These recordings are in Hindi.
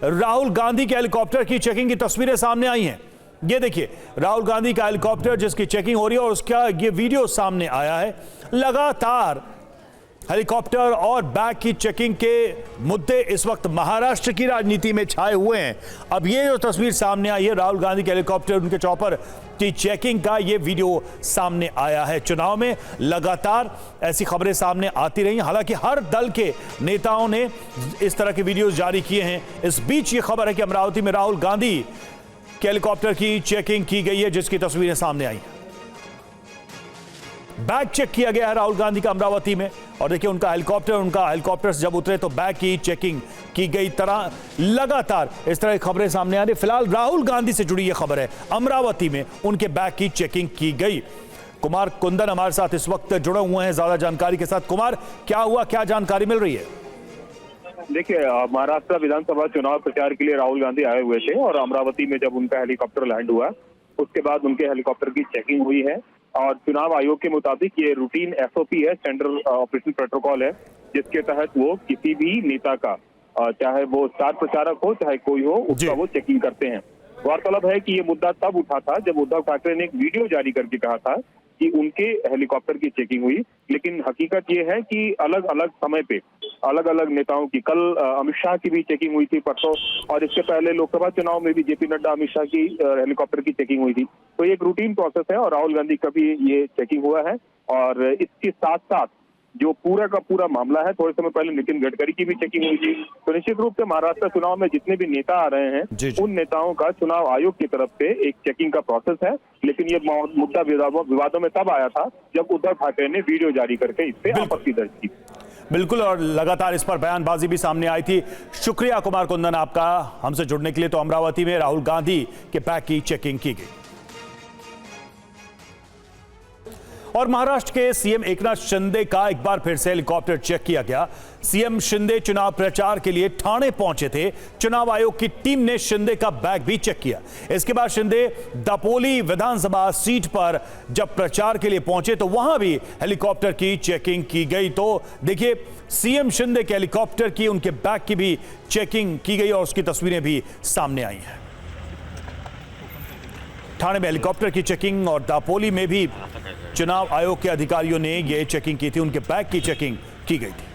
राहुल गांधी के हेलीकॉप्टर की चेकिंग की तस्वीरें सामने आई हैं। ये देखिए राहुल गांधी का हेलीकॉप्टर जिसकी चेकिंग हो रही है और उसका ये वीडियो सामने आया है। लगातार हेलीकॉप्टर और बैग की चेकिंग के मुद्दे इस वक्त महाराष्ट्र की राजनीति में छाए हुए हैं। अब ये जो तस्वीर सामने आई है राहुल गांधी के हेलीकॉप्टर उनके चॉपर की चेकिंग का, ये वीडियो सामने आया है। चुनाव में लगातार ऐसी खबरें सामने आती रही, हालांकि हर दल के नेताओं ने इस तरह के वीडियोस जारी किए हैं। इस बीच ये खबर है कि अमरावती में राहुल गांधी के हेलीकॉप्टर की चेकिंग की गई है, जिसकी तस्वीरें सामने आई। बैग चेक किया गया है राहुल गांधी का अमरावती में, और देखिए उनका हेलीकॉप्टर जब उतरे तो बैग की चेकिंग की गई। तरह लगातार इस तरह की खबरें सामने आ रही। फिलहाल राहुल गांधी से जुड़ी यह खबर है, अमरावती में उनके बैग की चेकिंग की गई। कुमार कुंदन हमारे साथ इस वक्त जुड़े हुए हैं ज्यादा जानकारी के साथ। कुमार, क्या हुआ, क्या जानकारी मिल रही है? देखिए, महाराष्ट्र विधानसभा चुनाव प्रचार के लिए राहुल गांधी आए हुए थे और अमरावती में जब उनका हेलीकॉप्टर लैंड हुआ उसके बाद उनके हेलीकॉप्टर की चेकिंग हुई है। और चुनाव आयोग के मुताबिक ये रूटीन एसओपी है, स्टैंडर्ड ऑपरेशन प्रोटोकॉल है, जिसके तहत वो किसी भी नेता का, चाहे वो स्टार प्रचारक हो चाहे कोई हो, उसका वो चेकिंग करते हैं। गौरतलब है कि ये मुद्दा तब उठा था जब उद्धव ठाकरे ने एक वीडियो जारी करके कहा था कि उनके हेलीकॉप्टर की चेकिंग हुई, लेकिन हकीकत ये है कि अलग अलग समय पे अलग अलग नेताओं की, कल अमित शाह की भी चेकिंग हुई थी परसों, और इसके पहले लोकसभा चुनाव में भी जेपी नड्डा अमित शाह की हेलीकॉप्टर की चेकिंग हुई थी। तो ये एक रूटीन प्रोसेस है और राहुल गांधी का भी ये चेकिंग हुआ है। और इसके साथ साथ जो पूरा का पूरा मामला है, थोड़े समय पहले नितिन गडकरी की भी चेकिंग हुई थी। तो निश्चित रूप से महाराष्ट्र चुनाव में जितने भी नेता आ रहे हैं उन नेताओं का चुनाव आयोग की तरफ से एक चेकिंग का प्रोसेस है। लेकिन ये मुद्दा विवादों में तब आया था जब उद्धव ठाकरे ने वीडियो जारी करके इस पे आपत्ति दर्ज की। बिल्कुल, और लगातार इस पर बयानबाजी भी सामने आई थी। शुक्रिया कुमार कुंदन आपका हमसे जुड़ने के लिए। तो अमरावती में राहुल गांधी के बैग की चेकिंग की गई। और महाराष्ट्र के सीएम एकनाथ शिंदे का एक बार फिर से हेलीकॉप्टर चेक किया गया। सीएम शिंदे चुनाव प्रचार के लिए ठाणे पहुंचे थे। चुनाव आयोग की टीम ने शिंदे का बैग भी चेक किया। इसके बाद शिंदे दापोली विधानसभा सीट पर जब प्रचार के लिए पहुंचे तो वहां भी हेलीकॉप्टर की चेकिंग की गई। तो देखिए सीएम शिंदे के हेलीकॉप्टर की, उनके बैग की भी चेकिंग की गई और उसकी तस्वीरें भी सामने आई हैं। ठाणे में हेलीकॉप्टर की चेकिंग और दापोली में भी चुनाव आयोग के अधिकारियों ने यह चेकिंग की थी, उनके बैग की चेकिंग की गई थी।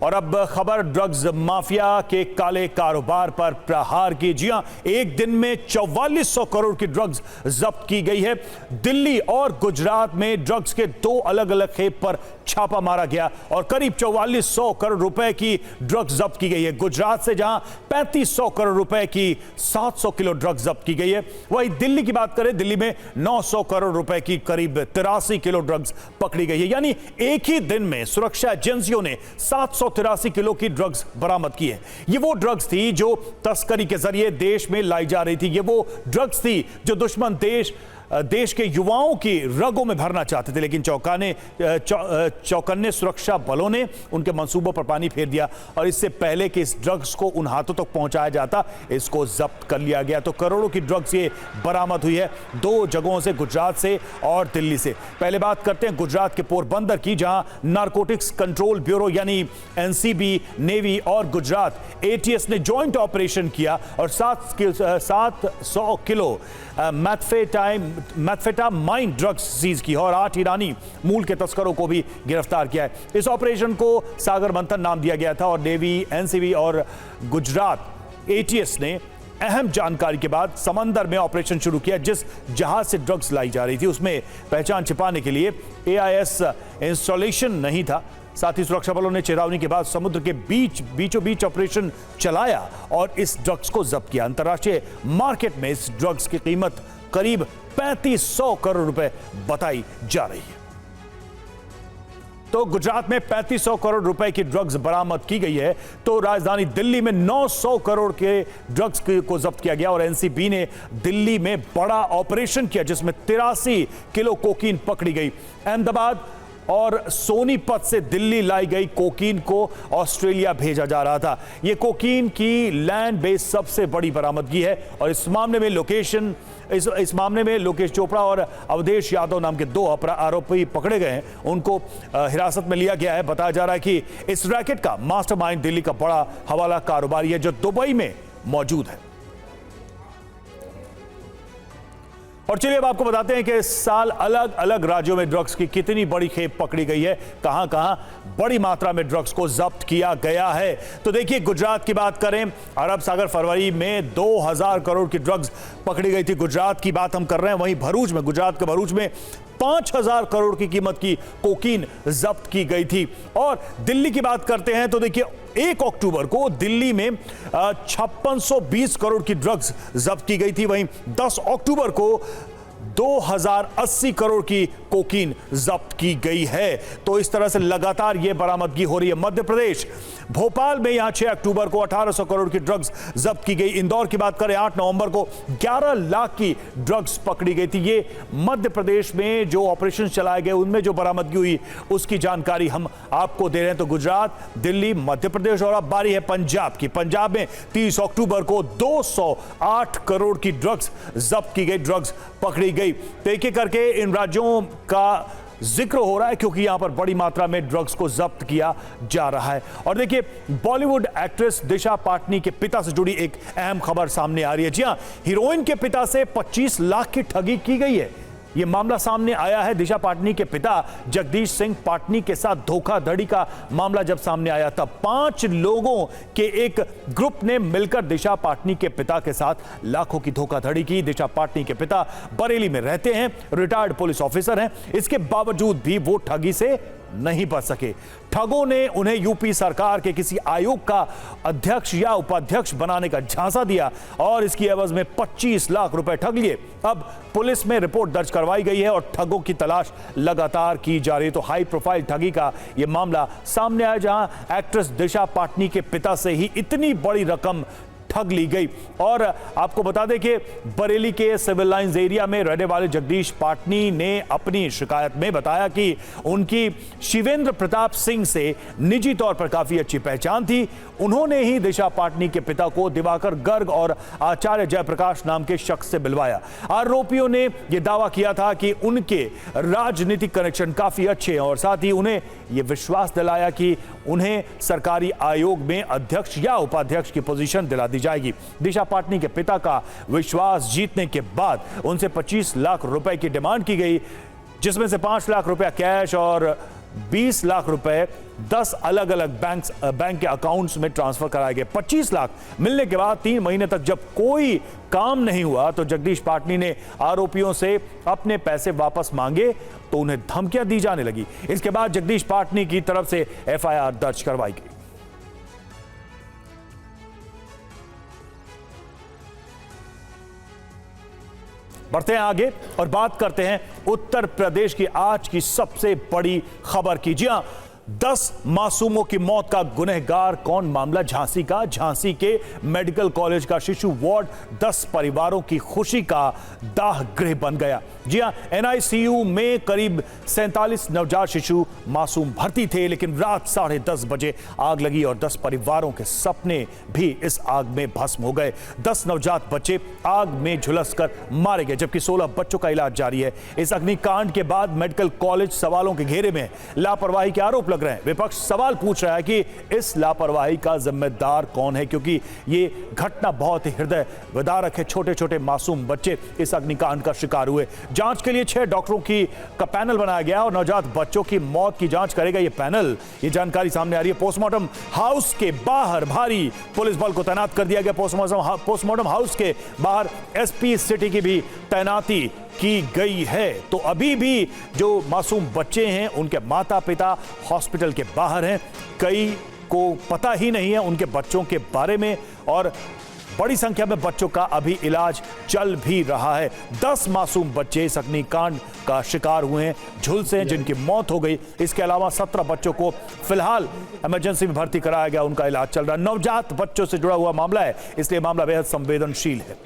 और अब खबर ड्रग्स माफिया के काले कारोबार पर प्रहार की। जी हां, एक दिन में 4400 करोड़ की ड्रग्स जब्त की गई है। दिल्ली और गुजरात में ड्रग्स के दो अलग अलग खेप पर छापा मारा गया और करीब 4400 करोड़ रुपए की ड्रग्स जब्त की गई है। गुजरात से जहां 3500 करोड़ रुपए की 700 किलो ड्रग्स जब्त की गई है, वहीं दिल्ली की बात करें, दिल्ली में 900 करोड़ रुपए की करीब 83 किलो ड्रग्स पकड़ी गई है। यानी एक ही दिन में सुरक्षा एजेंसियों ने 783 किलो की ड्रग्स बरामद की है। ये वो ड्रग्स थी जो तस्करी के जरिए देश में लाई जा रही थी। ये वो ड्रग्स थी जो दुश्मन देश के युवाओं की रगों में भरना चाहते थे, लेकिन चौकन्ने सुरक्षा बलों ने उनके मंसूबों पर पानी फेर दिया और इससे पहले कि इस ड्रग्स को उन हाथों तक पहुंचाया जाता, इसको जब्त कर लिया गया। तो करोड़ों की ड्रग्स ये बरामद हुई है दो जगहों से, गुजरात से और दिल्ली से। पहले बात करते हैं गुजरात के पोरबंदर की, जहां नारकोटिक्स कंट्रोल ब्यूरो यानी एनसीबी, नेवी और गुजरात एटीएस ने ज्वाइंट ऑपरेशन किया और 700 किलो मैथफेटामाइन ड्रग्स सीज की और 8 ईरानी मूल के तस्करों को भी गिरफ्तार किया है। इस ऑपरेशन को सागर मंथन नाम दिया गया था और नेवी, एनसीबी और गुजरात एटीएस ने अहम जानकारी के बाद समंदर में ऑपरेशन शुरू किया। जिस जहाज से ड्रग्स लाई जा रही थी उसमें पहचान छिपाने के लिए एआईएस इंस्टॉलेशन नहीं था। साथ ही सुरक्षा बलों ने चेतावनी के बाद समुद्र के बीचों बीच ऑपरेशन चलाया और इस ड्रग्स को जब्त किया। अंतर्राष्ट्रीय मार्केट में इस ड्रग्स की कीमत करीब 3500 करोड़ रुपए बताई जा रही है। तो गुजरात में 3500 करोड़ रुपए की ड्रग्स बरामद की गई है, तो राजधानी दिल्ली में 900 करोड़ के ड्रग्स को जब्त किया गया और एनसीबी ने दिल्ली में बड़ा ऑपरेशन किया जिसमें 83 किलो कोकीन पकड़ी गई। अहमदाबाद और सोनीपत से दिल्ली लाई गई कोकीन को ऑस्ट्रेलिया भेजा जा रहा था। यह कोकीन की लैंड बेस्ड सबसे बड़ी बरामदगी है और इस मामले में लोकेश चोपड़ा और अवधेश यादव नाम के 2 आरोपी पकड़े गए हैं। उनको हिरासत में लिया गया है। बताया जा रहा है कि इस रैकेट का मास्टरमाइंड दिल्ली का बड़ा हवाला कारोबारी है जो दुबई में मौजूद है। और चलिए अब आपको बताते हैं कि इस साल अलग अलग राज्यों में ड्रग्स की कितनी बड़ी खेप पकड़ी गई है, कहां कहां बड़ी मात्रा में ड्रग्स को जब्त किया गया है। तो देखिए, गुजरात की बात करें, अरब सागर फरवरी में 2000 करोड़ की ड्रग्स पकड़ी गई थी। गुजरात की बात हम कर रहे हैं। वहीं भरूच में, गुजरात के भरूच में 5000 करोड़ की कीमत की कोकीन जब्त की गई थी। और दिल्ली की बात करते हैं तो देखिए, 1 अक्टूबर को दिल्ली में 5620 करोड़ की ड्रग्स जब्त की गई थी। वहीं 10 अक्टूबर को 2080 करोड़ की कोकीन जब्त की गई है। तो इस तरह से लगातार यह बरामदगी हो रही है। मध्य प्रदेश, भोपाल में यहां 6 अक्टूबर को 1800 करोड़ की ड्रग्स जब्त की गई। इंदौर की बात करें, 8 नवंबर को 11 लाख की ड्रग्स पकड़ी गई थी। ये मध्य प्रदेश में जो ऑपरेशन चलाए गए उनमें जो बरामदगी हुई उसकी जानकारी हम आपको दे रहे हैं। तो गुजरात, दिल्ली, मध्य प्रदेश और अब बारी है पंजाब की। पंजाब में 30 अक्टूबर को 208 करोड़ की ड्रग्स जब्त की गई, ड्रग्स पकड़ी गई। तो एक एक करके इन राज्यों का जिक्र हो रहा है क्योंकि यहां पर बड़ी मात्रा में ड्रग्स को जब्त किया जा रहा है। और देखिए, बॉलीवुड एक्ट्रेस दिशा पाटनी के पिता से जुड़ी एक अहम खबर सामने आ रही है। जी हां, हीरोइन के पिता से 25 लाख की ठगी की गई है। यह मामला सामने आया है। दिशा पाटनी के पिता जगदीश सिंह पाटनी के साथ धोखाधड़ी का मामला जब सामने आया तब 5 लोगों के एक ग्रुप ने मिलकर दिशा पाटनी के पिता के साथ लाखों की धोखाधड़ी की। दिशा पाटनी के पिता बरेली में रहते हैं, रिटायर्ड पुलिस ऑफिसर हैं। इसके बावजूद भी वो ठगी से नहीं बच सके। ठगों ने उन्हें यूपी सरकार के किसी आयोग का अध्यक्ष या उपाध्यक्ष बनाने का झांसा दिया और इसकी एवज में 25 लाख रुपए ठग लिए। अब पुलिस में रिपोर्ट दर्ज करवाई गई है और ठगों की तलाश लगातार की जा रही है। तो हाई प्रोफाइल ठगी का यह मामला सामने आया जहां एक्ट्रेस दिशा पाटनी के पिता से ही इतनी बड़ी रकम ठग ली गई। और आपको बता दें कि बरेली के सिविल लाइंस एरिया में रहने वाले जगदीश पाटनी ने अपनी शिकायत में बताया कि उनकी शिवेंद्र प्रताप सिंह से निजी तौर पर काफी अच्छी पहचान थी। उन्होंने ही दिशा पाटनी के पिता को दिवाकर गर्ग और आचार्य जयप्रकाश नाम के शख्स से मिलवाया। आरोपियों ने यह दावा किया था कि उनके राजनीतिक कनेक्शन काफी अच्छे हैं और साथ ही उन्हें यह विश्वास दिलाया कि उन्हें सरकारी आयोग में अध्यक्ष या उपाध्यक्ष की पोजीशन दिला दी जाएगी। दिशा पाटनी के पिता का विश्वास जीतने के बाद उनसे 25 लाख रुपए की डिमांड की गई, जिसमें से 5 लाख रुपया कैश और 20 लाख रुपए 10 अलग अलग बैंक के अकाउंट्स में ट्रांसफर कराए गए। 25 लाख मिलने के बाद 3 महीने तक जब कोई काम नहीं हुआ तो जगदीश पाटनी ने आरोपियों से अपने पैसे वापस मांगे तो उन्हें धमकियां दी जाने लगी। इसके बाद जगदीश पाटनी की तरफ से एफआईआर दर्ज करवाई गई। बढ़ते हैं आगे और बात करते हैं उत्तर प्रदेश की आज की सबसे बड़ी खबर की। जी हां, 10 मासूमों की मौत का गुनहगार कौन? मामला झांसी का। झांसी के मेडिकल कॉलेज का शिशु वार्ड 10 परिवारों की खुशी का दाह गृह बन गया। जी हां, एनआईसीयू में करीब 47 नवजात शिशु मासूम भर्ती थे, लेकिन रात 10:30 बजे आग लगी और 10 परिवारों के सपने भी इस आग में भस्म हो गए। 10 नवजात बच्चे आग में झुलसकर मारे गए, जबकि 16 बच्चों का इलाज जारी है। इस अग्निकांड के बाद मेडिकल कॉलेज सवालों के घेरे में, लापरवाही के आरोप लग रहे हैं। विपक्ष सवाल पूछ रहा है कि इस लापरवाही का जिम्मेदार कौन है, क्योंकि ये घटना बहुत ही हृदय विदारक है। छोटे छोटे मासूम बच्चे इस अग्निकांड का शिकार हुए। जांच के लिए 6 डॉक्टरों का पैनल बनाया गया और नवजात बच्चों की मौत की जांच करेगा ये पैनल। ये जानकारी सामने आ रही है। पोस्टमार्टम हाउस के बाहर भारी पुलिस बल को तैनात कर दिया गया। पोस्टमार्टम हाउस के बाहर एसपी सिटी की भी तैनाती की गई है। तो अभी भी जो मासूम बच्चे हैं उनके माता पिता हॉस्पिटल के बाहर हैं। कई को पता ही नहीं है उनके बच्चों के बारे में और बड़ी संख्या में बच्चों का अभी इलाज चल भी रहा है। 10 मासूम बच्चे इस अग्निकांड का शिकार हुए हैं, झुलसे हैं, जिनकी मौत हो गई। इसके अलावा 17 बच्चों को फिलहाल इमरजेंसी में भर्ती कराया गया, उनका इलाज चल रहा है। नवजात बच्चों से जुड़ा हुआ मामला है, इसलिए मामला बेहद संवेदनशील है।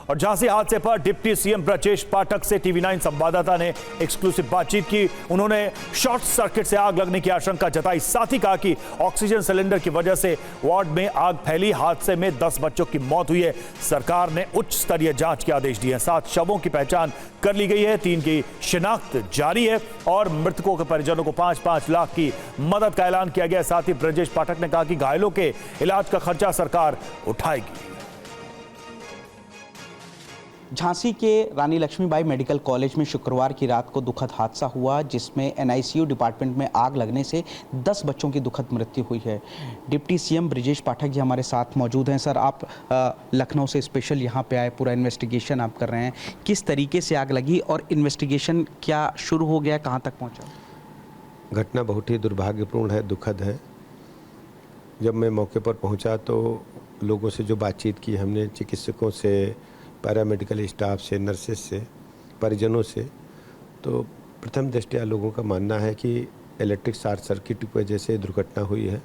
और झांसी हादसे पर डिप्टी सीएम ब्रजेश पाठक से टीवी9 संवाददाता ने एक्सक्लूसिव बातचीत की। उन्होंने शॉर्ट सर्किट से आग लगने की आशंका जताई। साथ ही कहा कि ऑक्सीजन सिलेंडर की वजह से वार्ड में आग फैली। हादसे में 10 बच्चों की मौत हुई है। सरकार ने उच्च स्तरीय जांच के आदेश दिए हैं। 7 शवों की पहचान कर ली गई है, 3 की शिनाख्त जारी है और मृतकों के परिजनों को 5-5 लाख की मदद का ऐलान किया गया। साथ ही ब्रजेश पाठक ने कहा कि घायलों के इलाज का खर्चा सरकार उठाएगी। झांसी के रानी लक्ष्मीबाई मेडिकल कॉलेज में शुक्रवार की रात को दुखद हादसा हुआ, जिसमें एनआईसीयू डिपार्टमेंट में आग लगने से 10 बच्चों की दुखद मृत्यु हुई है। डिप्टी सीएम ब्रजेश पाठक जी हमारे साथ मौजूद हैं। सर, आप लखनऊ से स्पेशल यहाँ पे आए, पूरा इन्वेस्टिगेशन आप कर रहे हैं। किस तरीके से आग लगी और इन्वेस्टिगेशन क्या शुरू हो गया, कहाँ तक पहुँचा? घटना बहुत ही दुर्भाग्यपूर्ण है, दुखद है। जब मैं मौके पर पहुँचा तो लोगों से जो बातचीत की हमने, चिकित्सकों से, पैरामेडिकल स्टाफ से, नर्सेस से, परिजनों से, तो प्रथम दृष्टया लोगों का मानना है कि इलेक्ट्रिक शॉर्ट सर्किट की वजह से दुर्घटना हुई है।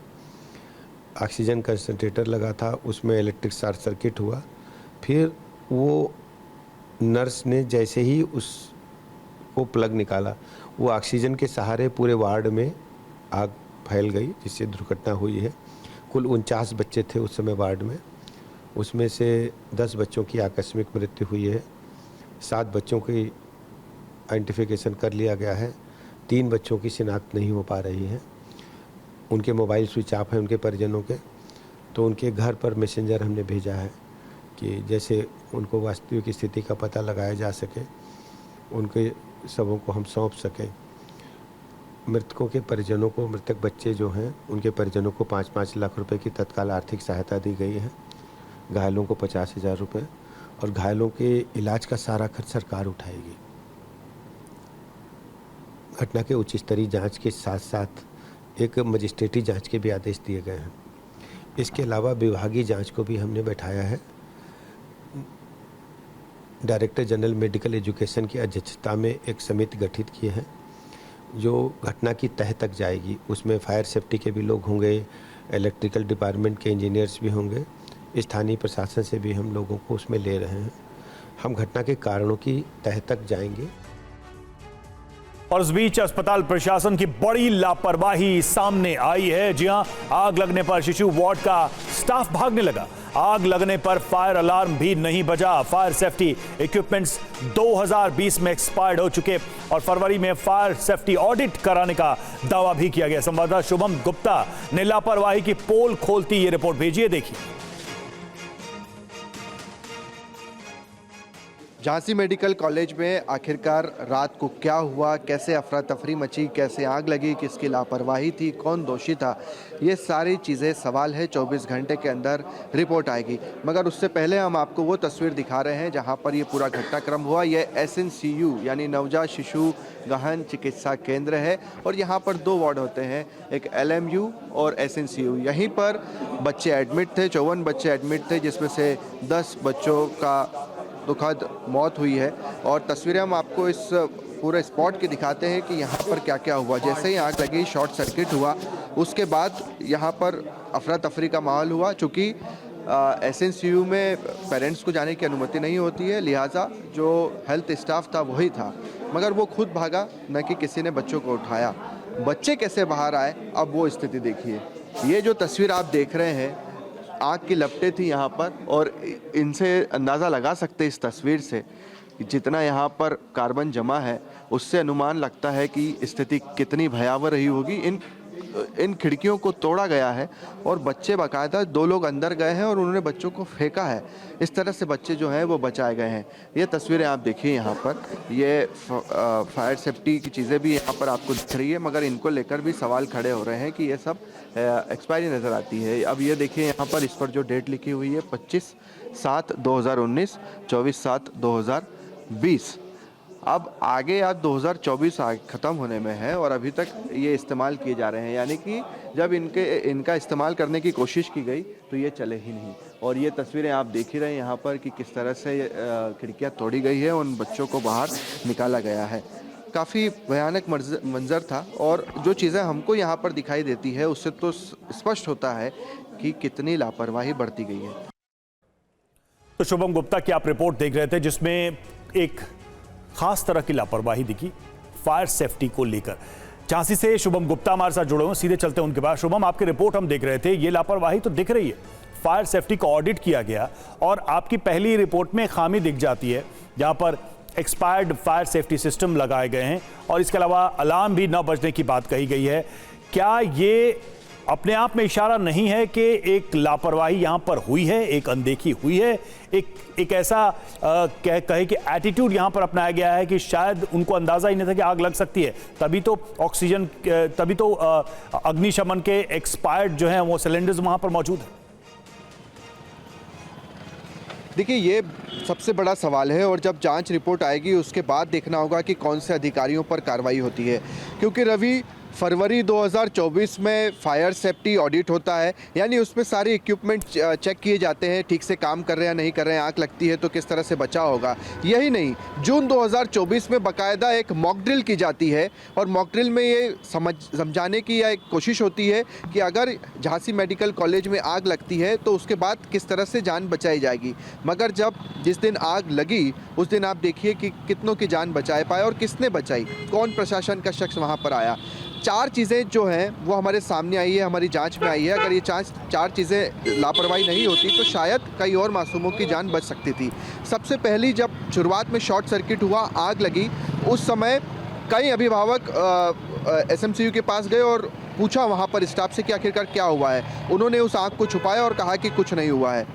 ऑक्सीजन कंसंट्रेटर लगा था, उसमें इलेक्ट्रिक शॉर्ट सर्किट हुआ। फिर वो नर्स ने जैसे ही उसको प्लग निकाला, वो ऑक्सीजन के सहारे पूरे वार्ड में आग फैल गई, जिससे दुर्घटना हुई है। कुल 49 बच्चे थे उस समय वार्ड में, उसमें से 10 बच्चों की आकस्मिक मृत्यु हुई है। 7 बच्चों की आइडेंटिफिकेशन कर लिया गया है। 3 बच्चों की शिनाख्त नहीं हो पा रही है। उनके मोबाइल स्विच ऑफ है उनके परिजनों के, तो उनके घर पर मैसेंजर हमने भेजा है कि जैसे उनको वास्तविक स्थिति का पता लगाया जा सके, उनके शवों को हम सौंप सकें। मृतकों के परिजनों को, मृतक बच्चे जो हैं उनके परिजनों को 5-5 लाख रुपए की तत्काल आर्थिक सहायता दी गई है। घायलों को 50,000 रुपये और घायलों के इलाज का सारा खर्च सरकार उठाएगी। घटना के उच्च स्तरीय जांच के साथ साथ एक मजिस्ट्रेटी जांच के भी आदेश दिए गए हैं। इसके अलावा विभागीय जांच को भी हमने बैठाया है। डायरेक्टर जनरल मेडिकल एजुकेशन की अध्यक्षता में एक समिति गठित की है जो घटना की तह तक जाएगी। उसमें फायर सेफ्टी के भी लोग होंगे, इलेक्ट्रिकल डिपार्टमेंट के इंजीनियर्स भी होंगे, स्थानीय प्रशासन से भी हम लोगों को उसमें ले रहे हैं। हम घटना के कारणों की तह तक जाएंगे। और इस बीच अस्पताल प्रशासन की बड़ी लापरवाही सामने आई है। जी हां, आग लगने पर शिशु वार्ड का स्टाफ भागने लगा। आग लगने पर फायर अलार्म भी नहीं बजा। फायर सेफ्टी इक्विपमेंट्स 2020 में एक्सपायर्ड हो चुके और फरवरी में फायर सेफ्टी ऑडिट कराने का दावा भी किया गया। संवाददाता शुभम गुप्ता ने लापरवाही की पोल खोलती ये रिपोर्ट भेजी है, देखिए। झांसी मेडिकल कॉलेज में आखिरकार रात को क्या हुआ, कैसे अफरा तफरी मची, कैसे आग लगी, किसकी लापरवाही थी, कौन दोषी था, ये सारी चीज़ें सवाल है। 24 घंटे के अंदर रिपोर्ट आएगी। मगर उससे पहले हम आपको वो तस्वीर दिखा रहे हैं जहां पर ये पूरा घटनाक्रम हुआ। ये SNCU यानी नवजात शिशु गहन चिकित्सा केंद्र है और यहाँ पर 2 वार्ड होते हैं, एक LMU और SNCU। यहीं पर बच्चे एडमिट थे, 54 बच्चे एडमिट थे, जिसमें से 10 बच्चों का दुखद मौत हुई है। और तस्वीरें हम आपको इस पूरे स्पॉट की दिखाते हैं कि यहाँ पर क्या क्या हुआ। जैसे ही आग लगी, शॉर्ट सर्किट हुआ, उसके बाद यहाँ पर अफरा तफरी का माहौल हुआ। चूँकि SNCU में पेरेंट्स को जाने की अनुमति नहीं होती है, लिहाजा जो हेल्थ स्टाफ था वही था, मगर वो खुद भागा, न कि किसी ने बच्चों को उठाया। बच्चे कैसे बाहर आए, अब वो स्थिति देखिए। ये जो तस्वीर आप देख रहे हैं, आग की लपटें थी यहाँ पर और इनसे अंदाज़ा लगा सकते इस तस्वीर से कि जितना यहाँ पर कार्बन जमा है उससे अनुमान लगता है कि स्थिति कितनी भयावह रही होगी। इन खिड़कियों को तोड़ा गया है और बच्चे बाकायदा 2 लोग अंदर गए हैं और उन्होंने बच्चों को फेंका है। इस तरह से बच्चे जो हैं वो बचाए गए हैं। ये तस्वीरें आप देखिए यहाँ पर, ये फायर सेफ्टी की चीज़ें भी यहाँ पर आपको दिख रही है, मगर इनको लेकर भी सवाल खड़े हो रहे हैं कि ये सब एक्सपायरी नज़र आती है। अब ये देखिए यहाँ पर, इस पर जो डेट लिखी हुई है 25/7/2019, 24/7/2020। अब आगे आज 2024 ख़त्म होने में है और अभी तक ये इस्तेमाल किए जा रहे हैं, यानी कि जब इनका इस्तेमाल करने की कोशिश की गई तो ये चले ही नहीं। और ये तस्वीरें आप देख ही रहे हैं यहाँ पर कि किस तरह से खिड़कियाँ तोड़ी गई है, उन बच्चों को बाहर निकाला गया है। काफ़ी भयानक मंजर था और जो चीज़ें हमको यहाँ पर दिखाई देती है उससे तो स्पष्ट होता है कि कितनी लापरवाही बरती गई है। तो शुभम गुप्ता की आप रिपोर्ट देख रहे थे जिसमें एक खास तरह की लापरवाही दिखी फायर सेफ्टी को लेकर। झांसी से शुभम गुप्ता हमारे साथ जुड़े हुए, सीधे चलते हैं उनके पास। शुभम, आपकी रिपोर्ट हम देख रहे थे, ये लापरवाही तो दिख रही है। फायर सेफ्टी का ऑडिट किया गया और आपकी पहली रिपोर्ट में खामी दिख जाती है जहां पर एक्सपायर्ड फायर सेफ्टी सिस्टम लगाए गए हैं और इसके अलावा अलार्म भी न बजने की बात कही गई है। क्या ये अपने आप में इशारा नहीं है कि एक लापरवाही यहां पर हुई है, एक अनदेखी हुई है, एक ऐसा कहे कि एटीट्यूड यहां पर अपनाया गया है कि शायद उनको अंदाजा ही नहीं था कि आग लग सकती है, तभी तो ऑक्सीजन, तभी तो अग्निशमन के एक्सपायर्ड जो हैं वो सिलेंडर्स वहां पर मौजूद है। देखिए, ये सबसे बड़ा सवाल है और जब जांच रिपोर्ट आएगी उसके बाद देखना होगा कि कौन से अधिकारियों पर कार्रवाई होती है, क्योंकि रवि फरवरी 2024 में फायर सेफ्टी ऑडिट होता है, यानी उसमें सारे इक्विपमेंट चेक किए जाते हैं, ठीक से काम कर रहे हैं नहीं कर रहे हैं, आग लगती है तो किस तरह से बचाव होगा। यही नहीं, जून 2024 में बाकायदा एक मॉक ड्रिल की जाती है और मॉक ड्रिल में ये समझाने की एक कोशिश होती है कि अगर झांसी मेडिकल कॉलेज में आग लगती है तो उसके बाद किस तरह से जान बचाई जाएगी। मगर जब जिस दिन आग लगी उस दिन आप देखिए कि कितनों की जान बचाए पाए और किसने बचाई, कौन प्रशासन का शख्स वहाँ पर आया। 4 चीज़ें जो हैं वो हमारे सामने आई है, हमारी जांच में आई है। अगर ये 4 चीज़ें लापरवाही नहीं होती तो शायद कई और मासूमों की जान बच सकती थी। सबसे पहली, जब शुरुआत में शॉर्ट सर्किट हुआ, आग लगी, उस समय कई अभिभावक SMCU के पास गए और पूछा वहाँ पर स्टाफ से कि आखिरकार क्या हुआ है। उन्होंने उस आग को छुपाया और कहा कि कुछ नहीं हुआ है,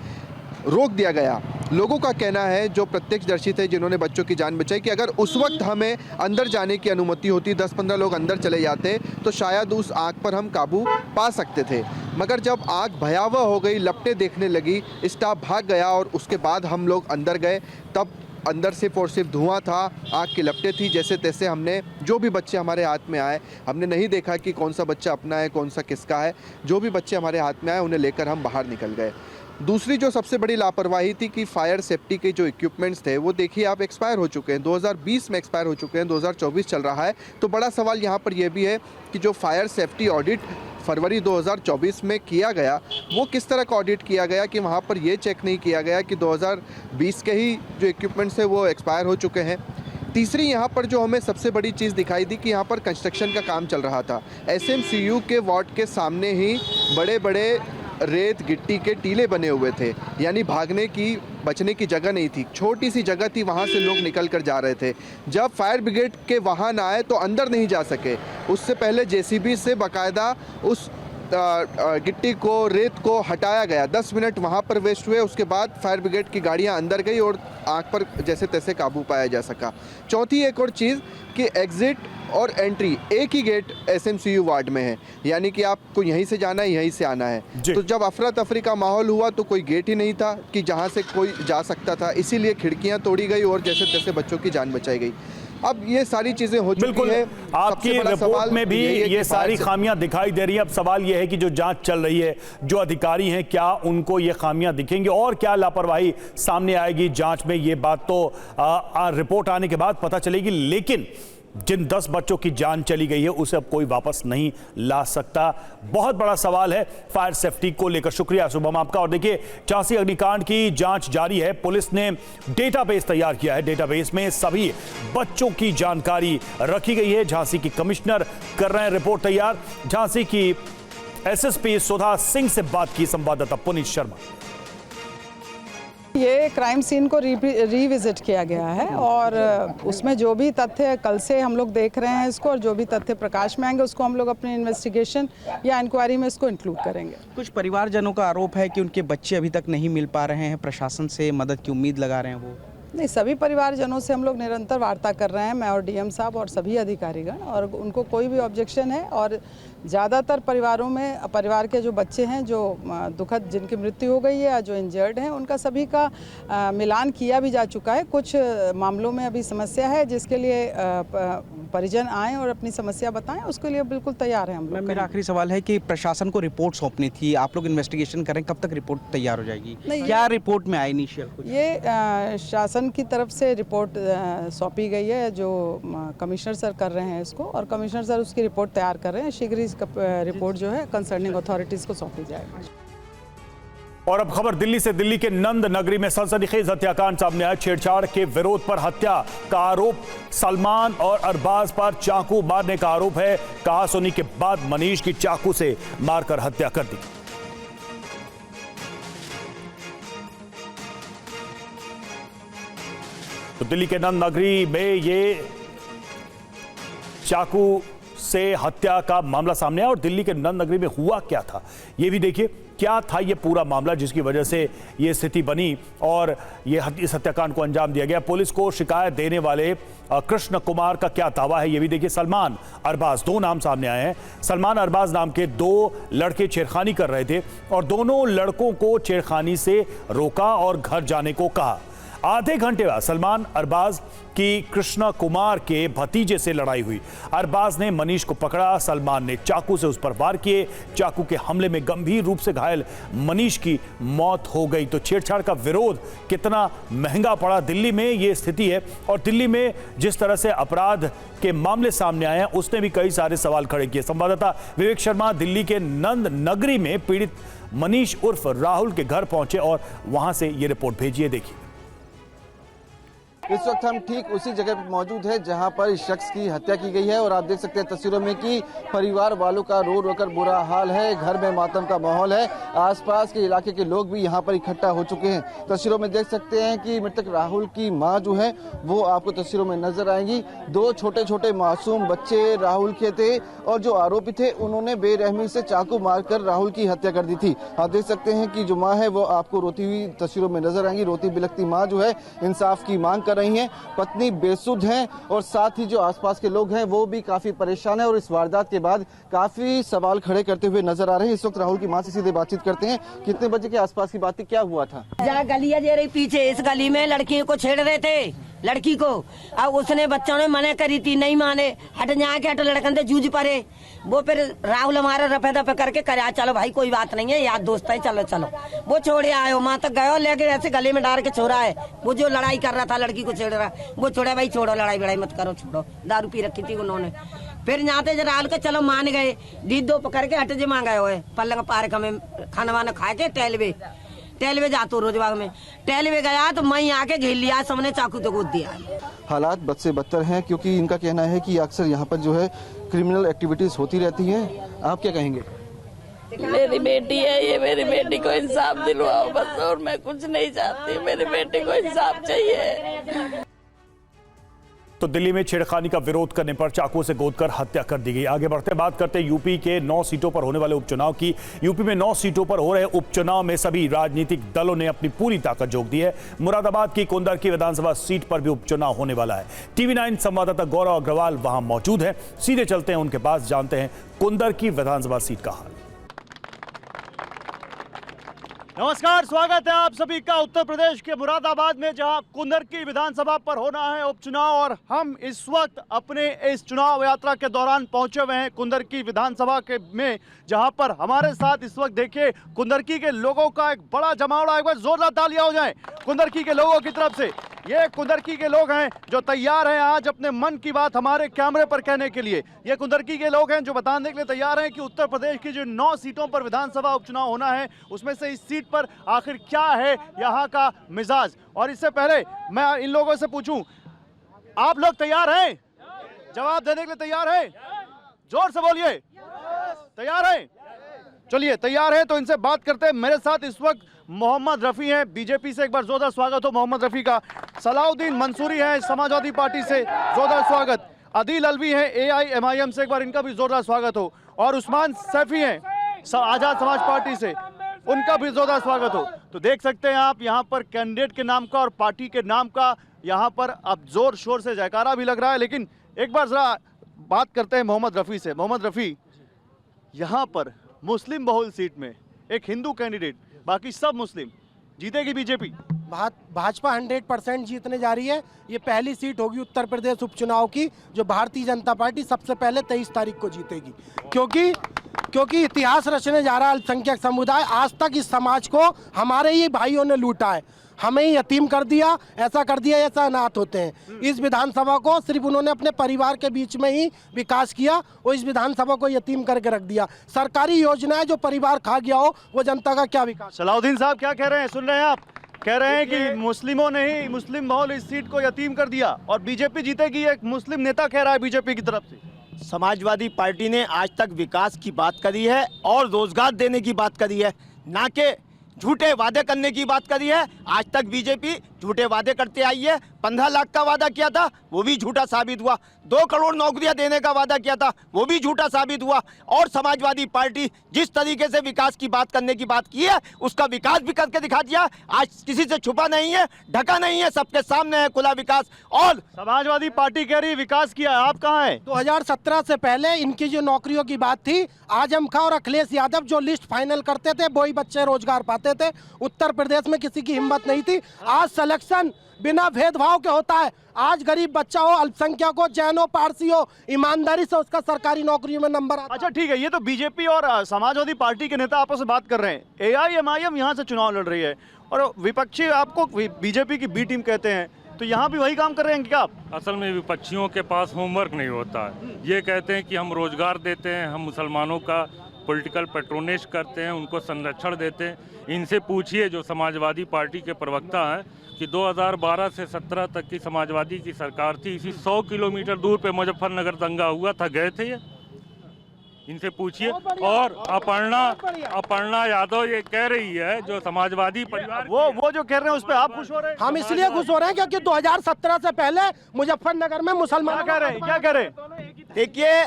रोक दिया गया। लोगों का कहना है, जो प्रत्यक्षदर्शी थे जिन्होंने बच्चों की जान बचाई, कि अगर उस वक्त हमें अंदर जाने की अनुमति होती, 10-15 लोग अंदर चले जाते तो शायद उस आग पर हम काबू पा सकते थे। मगर जब आग भयावह हो गई, लपटें देखने लगी, स्टाफ भाग गया और उसके बाद हम लोग अंदर गए, तब अंदर सिर्फ और सिर्फ धुआं था, आग की लपटें थी। जैसे तैसे हमने जो भी बच्चे हमारे हाथ में आए, हमने नहीं देखा कि कौन सा बच्चा अपना है कौन सा किसका है, जो भी बच्चे हमारे हाथ में आए उन्हें लेकर हम बाहर निकल गए। दूसरी जो सबसे बड़ी लापरवाही थी कि फायर सेफ्टी के जो इक्विपमेंट्स थे वो देखिए आप एक्सपायर हो चुके हैं, 2020 में एक्सपायर हो चुके हैं, 2024 चल रहा है। तो बड़ा सवाल यहाँ पर यह भी है कि जो फायर सेफ्टी ऑडिट फरवरी 2024 में किया गया वो किस तरह का ऑडिट किया गया कि वहाँ पर ये चेक नहीं किया गया कि 2020 के ही जो इक्विपमेंट्स है वो एक्सपायर हो चुके हैं। तीसरी यहाँ पर जो हमें सबसे बड़ी चीज़ दिखाई दी कि यहाँ पर कंस्ट्रक्शन का काम चल रहा था। SMCU के वार्ड के सामने ही बड़े बड़े रेत गिट्टी के टीले बने हुए थे, यानी भागने की बचने की जगह नहीं थी, छोटी सी जगह थी, वहाँ से लोग निकल कर जा रहे थे। जब फायर ब्रिगेड के वाहन आए तो अंदर नहीं जा सके, उससे पहले JCB से बाकायदा उस गिट्टी को, रेत को हटाया गया। 10 मिनट वहाँ पर वेस्ट हुए, उसके बाद फायर ब्रिगेड की गाड़ियाँ अंदर गई और आग पर जैसे तैसे काबू पाया जा सका। चौथी एक और चीज़ कि एग्ज़िट और एंट्री एक ही गेट SMCU वार्ड में है, यानी कि आपको यहीं से जाना है यहीं से आना है। तो जब अफरा तफरी का माहौल हुआ तो कोई गेट ही नहीं था कि जहाँ से कोई जा सकता था, इसीलिए खिड़कियाँ तोड़ी गई और जैसे तैसे बच्चों की जान बचाई गई। अब ये सारी चीजें हो चुकी है। आपकी रिपोर्ट में भी ये सारी खामियां दिखाई दे रही है। अब सवाल ये है कि जो जांच चल रही है, जो अधिकारी हैं, क्या उनको ये खामियां दिखेंगी और क्या लापरवाही सामने आएगी जांच में, ये बात तो रिपोर्ट आने के बाद पता चलेगी। लेकिन जिन 10 बच्चों की जान चली गई है उसे अब कोई वापस नहीं ला सकता। बहुत बड़ा सवाल है फायर सेफ्टी को लेकर। शुक्रिया शुभम आपका। और देखिए, झांसी अग्निकांड की जांच जारी है। पुलिस ने डेटाबेस तैयार किया है, डेटाबेस में सभी बच्चों की जानकारी रखी गई है। झांसी की कमिश्नर कर रहे हैं रिपोर्ट तैयार। झांसी की SSP सुधा सिंह से बात की संवाददाता पुनीत शर्मा। ये क्राइम सीन को रिविजिट किया गया है और उसमें जो भी तथ्य कल से हम लोग देख रहे हैं इसको, और जो भी तथ्य प्रकाश में आएंगे उसको हम लोग अपने इन्वेस्टिगेशन या इंक्वायरी में इसको इंक्लूड करेंगे। कुछ परिवारजनों का आरोप है कि उनके बच्चे अभी तक नहीं मिल पा रहे हैं, प्रशासन से मदद की उम्मीद लगा रहे हैं वो। नहीं, सभी परिवारजनों से हम लोग निरंतर वार्ता कर रहे हैं, मैं और DM साहब और सभी अधिकारीगण, और उनको कोई भी ऑब्जेक्शन है। और ज़्यादातर परिवारों में परिवार के जो बच्चे हैं जो दुखद जिनकी मृत्यु हो गई है या जो इंजर्ड हैं उनका सभी का मिलान किया भी जा चुका है। कुछ मामलों में अभी समस्या है जिसके लिए परिजन आएँ और अपनी समस्या बताएं, उसके लिए बिल्कुल तैयार हैं हम लोग। मेरा आखिरी सवाल है कि प्रशासन को रिपोर्ट सौंपनी थी, आप लोग इन्वेस्टिगेशन करें, कब तक रिपोर्ट तैयार हो जाएगी? क्या रिपोर्ट में आया इनिशियल कुछ? ये शासन की तरफ से रिपोर्ट सौंपी गई है जो कमिश्नर सर कर रहे हैं इसको, और कमिश्नर सर उसकी रिपोर्ट तैयार कर रहे हैं। शीघ्र ही रिपोर्ट जो है कंसर्निंग अथॉरिटीज़ को सौंपी जाएगी। और अब खबर दिल्ली से। दिल्ली के नंद नगरी में सनसनीखेज हत्याकांड सामने आया। छेड़छाड़ के विरोध पर हत्या का आरोप। सलमान और अरबाज पर चाकू मारने का आरोप है। कहासुनी के बाद मनीष की चाकू से मारकर हत्या कर दी। तो दिल्ली के नंद नगरी में ये चाकू से हत्या का मामला सामने आया। और दिल्ली के नंद नगरी में हुआ क्या था ये भी देखिए। क्या था ये पूरा मामला जिसकी वजह से ये स्थिति बनी और इस हत्याकांड को अंजाम दिया गया। पुलिस को शिकायत देने वाले कृष्ण कुमार का क्या दावा है ये भी देखिए। सलमान अरबाज, दो नाम सामने आए हैं। सलमान अरबाज नाम के दो लड़के छेड़खानी कर रहे थे और दोनों लड़कों को छेड़खानी से रोका और घर जाने को कहा। आधे घंटे बाद सलमान अरबाज की कृष्ण कुमार के भतीजे से लड़ाई हुई। अरबाज ने मनीष को पकड़ा। सलमान ने चाकू से उस पर वार किए। चाकू के हमले में गंभीर रूप से घायल मनीष की मौत हो गई। तो छेड़छाड़ का विरोध कितना महंगा पड़ा। दिल्ली में ये स्थिति है और दिल्ली में जिस तरह से अपराध के मामले सामने आए हैं उसने भी कई सारे सवाल खड़े किए। संवाददाता विवेक शर्मा दिल्ली के नंद नगरी में पीड़ित मनीष उर्फ राहुल के घर पहुंचे और वहां से ये रिपोर्ट भेजी है। देखिए, इस वक्त हम ठीक उसी जगह पर मौजूद है जहां पर इस शख्स की हत्या की गई है और आप देख सकते हैं तस्वीरों में कि परिवार वालों का रो रो कर बुरा हाल है। घर में मातम का माहौल है। आसपास के इलाके के लोग भी यहां पर इकट्ठा हो चुके हैं। तस्वीरों में देख सकते हैं कि मृतक राहुल की मां जो है वो आपको तस्वीरों में नजर आएंगी। दो छोटे छोटे मासूम बच्चे राहुल के थे और जो आरोपी थे उन्होंने बेरहमी से चाकू मारकर राहुल की हत्या कर दी थी। आप देख सकते हैं कि जो माँ है वो आपको रोती हुई तस्वीरों में नजर आएंगी। रोती बिलखती माँ जो है इंसाफ की मांग कर रही हैं। पत्नी बेसुध हैं और साथ ही जो आसपास के लोग हैं वो भी काफी परेशान हैं और इस वारदात के बाद काफी सवाल खड़े करते हुए नजर आ रहे हैं। इस वक्त राहुल की मां से सीधे बातचीत करते हैं। कितने बजे के आसपास की बात थी, क्या हुआ था? जरा गलियां जे रही पीछे, इस गली में लड़कियों को छेड़ रहे थे, लड़की को। अब उसने बच्चों ने मना करी थी, नहीं माने, हट जा के हट लड़कन से जूझ पड़े। वो फिर राहुल हमारा रफे दफे करके करे, चलो भाई कोई बात नहीं है, यार दोस्त है, चलो चलो। वो छोड़े आयो, माँ तक गयो, लेके ऐसे गले में डाल के छोड़ा है। वो जो लड़ाई कर रहा था, लड़की को छेड़ रहा, वो छोड़े, भाई छोड़ो, लड़ाई बड़ाई मत करो, छोड़ो। दारू पी रखी थी उन्होंने। फिर जाते राहुल के चलो मान गए, दीदो पकड़ के हट जे मांगा हुए पलंग पार्क में खाना वाना खा के टहलवे जातो रोजबाग में टहलवे गया तो मैं आके घेर लिया, सबने चाकू तो कूद दिया। हालात बद से बदतर हैं क्योंकि इनका कहना है कि अक्सर यहाँ पर जो है क्रिमिनल एक्टिविटीज होती रहती हैं। आप क्या कहेंगे? मेरी बेटी है ये, मेरी बेटी को इंसाफ दिलवाओ बस, और मैं कुछ नहीं चाहती। मेरी बेटी को इंसाफ चाहिए। तो दिल्ली में छेड़खानी का विरोध करने पर चाकू से गोदकर हत्या कर दी गई। आगे बढ़ते बात करते हैं यूपी के 9 सीटों पर होने वाले उपचुनाव की। यूपी में 9 सीटों पर हो रहे उपचुनाव में सभी राजनीतिक दलों ने अपनी पूरी ताकत झोंक दी है। मुरादाबाद की कुंदर की विधानसभा सीट पर भी उपचुनाव होने वाला है। टीवी 9 संवाददाता गौरव अग्रवाल वहां मौजूद है। सीधे चलते हैं उनके पास, जानते हैं कुंदर की विधानसभा सीट का हाल। नमस्कार, स्वागत है आप सभी का उत्तर प्रदेश के मुरादाबाद में, जहां कुंदर की विधानसभा पर होना है उपचुनाव। और हम इस वक्त अपने इस चुनाव यात्रा के दौरान पहुंचे हुए हैं कुंदर की विधानसभा के में, जहां पर हमारे साथ इस वक्त देखिए कुंदरकी के लोगों का एक बड़ा जमावड़ा। एक बार जोरदार तालियां हो जाएं कुंदरकी के लोगों की तरफ से। ये कुंदरकी के लोग हैं जो तैयार हैं आज अपने मन की बात हमारे कैमरे पर कहने के लिए। ये कुंदरकी के लोग हैं जो बताने के लिए तैयार हैं कि उत्तर प्रदेश की जो 9 सीटों पर विधानसभा उपचुनाव होना है उसमें से इस सीट पर आखिर क्या है यहाँ का मिजाज। और इससे पहले मैं इन लोगों से पूछूं, आप लोग तैयार हैं? जवाब देने के लिए तैयार हैं? जोर से बोलिए, तैयार हैं? चलिए तैयार है तो इनसे बात करते हैं। मेरे साथ इस वक्त मोहम्मद रफ़ी हैं बीजेपी से, एक बार जोरदार स्वागत हो मोहम्मद रफ़ी का। सलाउद्दीन मंसूरी हैं समाजवादी पार्टी से, जोरदार स्वागत। अदील अलवी हैं AIMIM से, एक बार इनका भी जोरदार स्वागत हो। और उस्मान सैफी हैं आज़ाद समाज पार्टी से, उनका भी जोरदार स्वागत हो। तो देख सकते हैं आप यहाँ पर कैंडिडेट के नाम का और पार्टी के नाम का यहाँ पर अब जोर शोर से जयकारा भी लग रहा है। लेकिन एक बार जरा बात करते हैं मोहम्मद रफ़ी से। मोहम्मद रफ़ी, यहाँ पर मुस्लिम बहुल सीट में एक हिंदू कैंडिडेट, बाकी सब मुस्लिम, जीतेगी बीजेपी? भाजपा 100% जीतने जा रही है। ये पहली सीट होगी उत्तर प्रदेश उपचुनाव की जो भारतीय जनता पार्टी सबसे पहले 23 तारीख को जीतेगी, क्योंकि इतिहास रचने जा रहा है अल्पसंख्यक समुदाय। आज तक इस समाज को हमारे ही भाइयों ने लूटा है, हमें ही यतीम कर दिया, ऐसा कर दिया ऐसा अनाथ होते हैं। इस विधानसभा को सिर्फ उन्होंने अपने परिवार के बीच में ही विकास किया और इस विधानसभा को यतीम करके रख दिया। सरकारी योजनाएं जो परिवार खा गया हो वो जनता का क्या विकास। सलाउद्दीन साहब क्या कह रहे हैं, सुन रहे हैं आप? कह रहे हैं कि मुस्लिमों ने ही, मुस्लिम माहौल इस सीट को यतीम कर दिया और बीजेपी जीतेगी। एक मुस्लिम नेता कह रहा है बीजेपी की तरफ से। समाजवादी पार्टी ने आज तक विकास की बात करी है और रोजगार देने की बात करी है, ना कि झूठे वादे करने की बात करी है। आज तक बीजेपी झूठे वादे करते आई है। 15 लाख का वादा किया था वो भी झूठा साबित हुआ। 2 करोड़ नौकरियां देने का वादा किया था वो भी झूठा साबित हुआ। और समाजवादी पार्टी जिस तरीके से विकास की बात करने की बात की है उसका विकास भी करके दिखा दिया। आज किसी से छुपा नहीं है, ढका नहीं है, सबके सामने है खुला विकास। और समाजवादी पार्टी कह रही विकास किया, आप कहाँ हैं? 2017 से पहले इनकी जो नौकरियों की बात थी, आजम खां और अखिलेश यादव जो लिस्ट फाइनल करते थे वही बच्चे रोजगार पाते थे। उत्तर प्रदेश में किसी की हिम्मत नहीं थी। आज सिलेक्शन बिना भेदभाव के होता है। आज गरीब बच्चा हो, अल्पसंख्यक हो, जैन हो, पारसी हो, ईमानदारी से उसका सरकारी नौकरियों में नंबर आता। अच्छा ठीक है, ये तो बीजेपी और समाजवादी पार्टी के नेता आपस में बात कर रहे हैं। AIMIM यहाँ से चुनाव लड़ रही है और विपक्षी आपको बीजेपी की बी टीम कहते हैं, तो यहाँ भी वही काम कर रहे हैं क्या आप? असल में विपक्षियों के पास होमवर्क नहीं होता है। ये कहते हैं कि हम रोजगार देते हैं, हम मुसलमानों का पॉलिटिकल पेट्रोनेज करते हैं, उनको संरक्षण देते हैं। इनसे पूछिए जो समाजवादी पार्टी के प्रवक्ता हैं कि 2012 से 17 तक की समाजवादी की सरकार थी, इसी 100 किलोमीटर दूर पे मुजफ्फरनगर दंगा हुआ था, गए थे ये? इनसे पूछिए। और अपर्णा यादव ये कह रही है जो समाजवादी परिवार वो जो कह रहे हैं उस पर आप खुश हो रहे हैं? हम इसलिए खुश हो रहे हैं क्योंकि 2017 से पहले मुजफ्फरनगर में मुसलमान क्या कह रहे हैं? देखिए,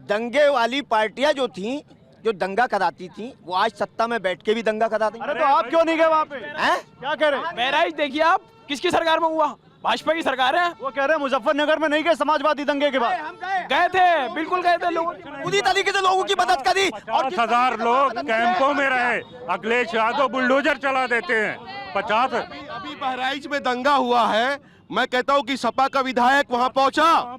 दंगे वाली पार्टियां जो थी, जो दंगा कराती थी, वो आज सत्ता में बैठ के भी दंगा कराती। अरे तो आप क्यों नहीं गए वहाँ पे? हैं? क्या कह रहे हैं? बहराइच देखिए आप, किसकी सरकार में हुआ? भाजपा की सरकार है। वो कह रहे हैं मुजफ्फरनगर में नहीं गए समाजवादी दंगे के बाद। हम गए थे, बिल्कुल गए थे, लोग पूरी तरीके से लोगों की मदद करी। 50,000 लोग कैंपों में रहे। अखिलेश यादव बुलडोजर चला देते हैं। 50 अभी बहराइच में दंगा हुआ है, मैं कहता हूँ कि सपा का विधायक वहाँ पहुँचा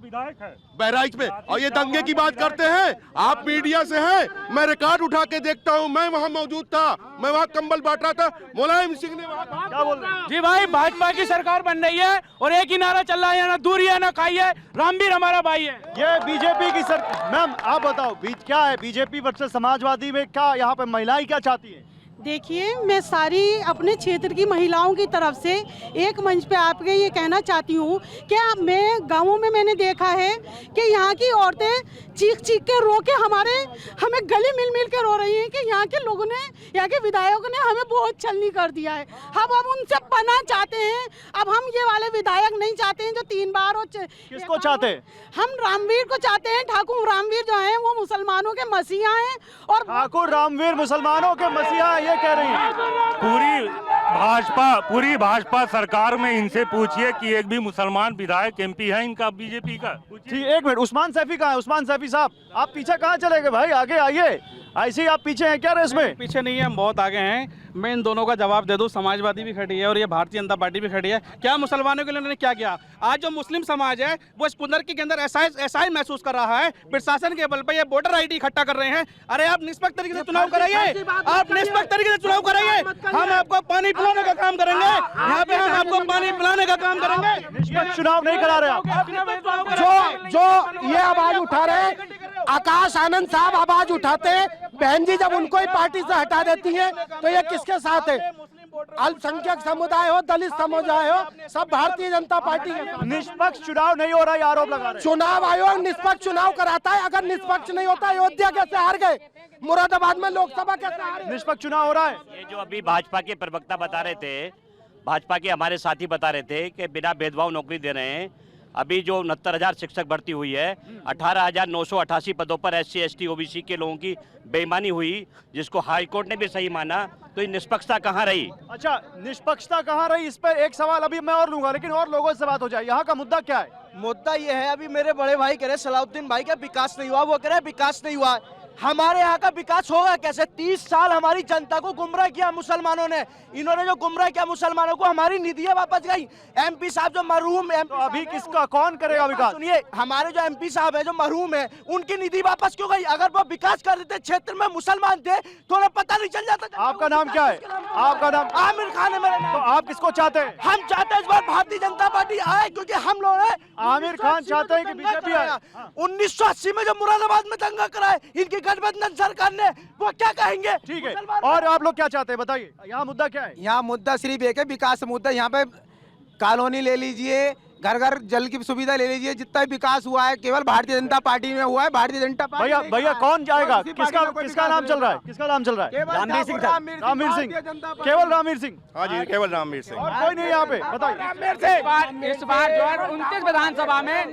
बहराइच में और ये दंगे की बात करते हैं। आप मीडिया से हैं, मैं रिकॉर्ड उठा के देखता हूँ, मैं वहाँ मौजूद था, मैं वहाँ कंबल बांट रहा था। मुलायम सिंह ने वहाँ क्या बोल रहे हैं? जी भाई, भाजपा की सरकार बन रही है और एक ही नारा चल रहा है, ना दूरी है ना खाई है, रामवीर हमारा भाई है। ये बीजेपी की सरकार। मैम आप बताओ क्या है बीजेपी वर्सेस समाजवादी में, क्या यहाँ पे महिलाएं क्या चाहती है? देखिए, मैं सारी अपने क्षेत्र की महिलाओं की तरफ से एक मंच पे आपके ये कहना चाहती हूँ कि मैं गाँवों में मैंने देखा है कि यहाँ की औरतें चीख चीख के रो के हमें गले मिल मिल के रो रही हैं कि यहाँ के लोगों ने, यहाँ के विधायकों ने हमें बहुत छलनी कर दिया है। हम उनसे पना चाहते हैं। अब हम ये वाले विधायक नहीं चाहते हैं जो 3 बार और किसको चाहते हैं? हम रामवीर को चाहते हैं। ठाकुर रामवीर जो है वो मुसलमानों के मसीहा हैं और ठाकुर रामवीर मुसलमानों के मसीहा ये कह रही है। पूरी भाजपा सरकार में इनसे पूछिए कि एक भी मुसलमान विधायक MP है इनका बीजेपी का? जी एक मिनट, उस्मान सैफी कहाँ है? उस्मान सैफी साहब आप पीछे कहाँ चले गए भाई? आगे आइए। ऐसे ही आप पीछे हैं क्या रेस में? पीछे नहीं है, हम बहुत आगे हैं। मैं इन दोनों का जवाब दे दूं। समाजवादी भी खड़ी है और ये भारतीय जनता पार्टी भी खड़ी है। क्या मुसलमानों के लिए उन्होंने क्या किया? आज जो मुस्लिम समाज है वो इस कुंदरकी के अंदर ऐसा ही महसूस कर रहा है। प्रशासन के बल पर ये वोटर ID इकट्ठा कर रहे हैं। अरे आप निष्पक्ष तरीके से चुनाव कराइए, आप निष्पक्ष तरीके से चुनाव कराइए। हम आपको पानी पिलाने का काम करेंगे, यहाँ पे हम आपको पानी पिलाने का काम करेंगे। निष्पक्ष चुनाव नहीं करा रहे आप। जो ये आवाज उठा रहे हैं, आकाश आनंद साहब आवाज उठाते, बहन जी जब उनको ही पार्टी से हटा देती है तो ये किसके साथ है? अल्पसंख्यक समुदाय हो, दलित समुदाय हो, सब भारतीय जनता पार्टी के। निष्पक्ष चुनाव नहीं हो रहा, ये आरोप लगा रहे हैं। चुनाव आयोग निष्पक्ष चुनाव कराता है। अगर निष्पक्ष नहीं होता, अयोध्या कैसे हार गए? मुरादाबाद में लोकसभा कैसे हार गए? निष्पक्ष चुनाव हो रहा है। ये जो अभी भाजपा के प्रवक्ता बता रहे थे, भाजपा के हमारे साथी बता रहे थे कि बिना भेदभाव नौकरी दे रहे हैं। अभी जो 69,000 शिक्षक भर्ती हुई है, 18,988 पदों पर SC ST OBC के लोगों की बेईमानी हुई, जिसको हाईकोर्ट ने भी सही माना, तो ये निष्पक्षता कहाँ रही? अच्छा, निष्पक्षता कहाँ रही? इस पर एक सवाल अभी मैं और लूंगा, लेकिन और लोगों से बात हो जाए। यहाँ का मुद्दा क्या है? मुद्दा ये है, अभी मेरे बड़े भाई कह रहे सलाउद्दीन भाई का विकास नहीं हुआ, वो कह रहे विकास नहीं हुआ। हमारे यहाँ का विकास होगा कैसे? 30 साल हमारी जनता को गुमराह किया मुसलमानों ने। इन्होंने जो गुमराह किया मुसलमानों को, हमारी निधियां वापस गई। एमपी साहब जो मरहूम तो अभी किसका कौन करेगा विकास? सुनिए, हमारे जो एमपी साहब है जो मरहूम है, उनकी निधि वापस क्यों गई? अगर वो विकास कर देते, क्षेत्र में मुसलमान थे तो उन्हें पता नहीं चल जाता। आपका नाम क्या है? आपका नाम? आमिर खान है मेरा नाम। तो आप किसको चाहते हैं? हम चाहते हैं इस बार भारतीय जनता पार्टी आए, क्योंकि हम लोग हैं। आमिर खान चाहते हैं कि बीजेपी आए। 1980 में जो मुरादाबाद में दंगा कराए इनकी गठबंधन सरकार ने, वो क्या कहेंगे? ठीक है, और आप लोग क्या चाहते हैं बताइए? यहाँ मुद्दा क्या है? यहाँ मुद्दा सिर्फ एक है, विकास मुद्दा। यहाँ पे कॉलोनी ले लीजिए, घर घर जल की सुविधा ले लीजिए, जितना भी विकास हुआ है केवल भारतीय जनता पार्टी में हुआ है। भारतीय जनता पार्टी भैया कौन जाएगा? किसका नाम चल रहा है? किसका नाम चल रहा है? रामवीर सिंह। रामवीर सिंह, केवल रामवीर सिंह। हाँ जी, केवल रामवीर सिंह। और कोई नहीं यहाँ पे? बताइए। इस बार जो है 29 विधानसभा में